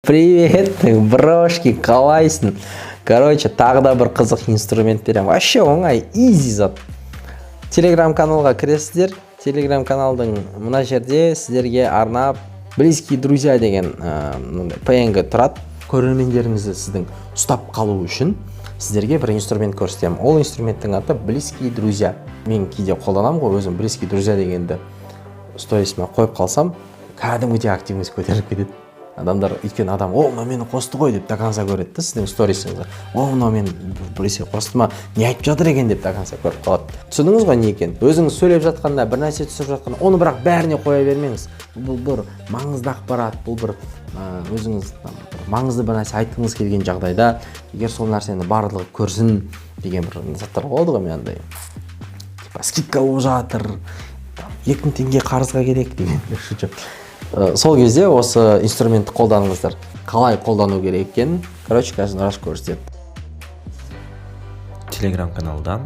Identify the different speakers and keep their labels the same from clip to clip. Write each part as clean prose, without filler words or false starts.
Speaker 1: Привет, брошки, қалайсың? Короче, тағы да бір қызық инструмент берем. Вообще оңай, изи зат. Телеграм каналға кіресіздер. Телеграм каналдың мына жерде сіздерге арнап близкие друзья деген PNG тұрады. Көрермендеріңізді сіздің ұстап қалу үшін сіздерге бір инструмент көрсетемін. Ол инструменттің аты близкие друзья. Мен кейде қолданамын ғой, өзім близкие друзья дегенді сторисіме қойып қалсам, кәдімгідей активность көтеріліп кетеді. Адамдар, өйткені адам, о, мына мені қосты ғой деп до конца көреді да сіздің сторисіңізді. О, мына мен біресе қосты ма, не айтып жатыр екен деп до конца көріп қалады. Түсіндіңіз ғой не екен? Өзіңіз сөйлеп жатқанда, бір нәрсе түсіріп жатқанда, оны бірақ бәріне қоя бермеңіз. Бұл бір маңызды ақпарат, бұл бір өзіңіз маңызды бір нәрсе айтқыңыз келген жағдайда, егер сол нәрсені барлығы көрсін деген бір заттар болады ғой, мен андай скидка болып жатыр, 2000 теңге қарызға керек деген шучу. Сол кезде осы инструментті қолданыңыздар. Қалай қолдану керек екенін, короче, қазір рас көрсетеді.
Speaker 2: Телеграм каналдан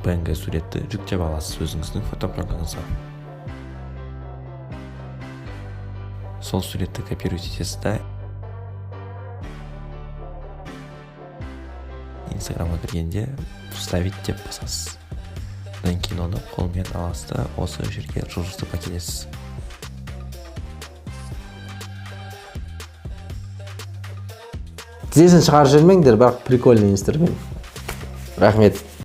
Speaker 2: PNG суретті жүктеп аласыз өзіңіздің фотопрограммаңызға. Сол суретті копировать етесіз да Инстаграмға кіргенде вставить деп басасыз. Одан кейін оны қолмен аласыз да осы жерге жылжытып әкелесіз.
Speaker 1: Тізесін шығарып жүрмеңдер, бірақ прикольный инструмент. Рахмет.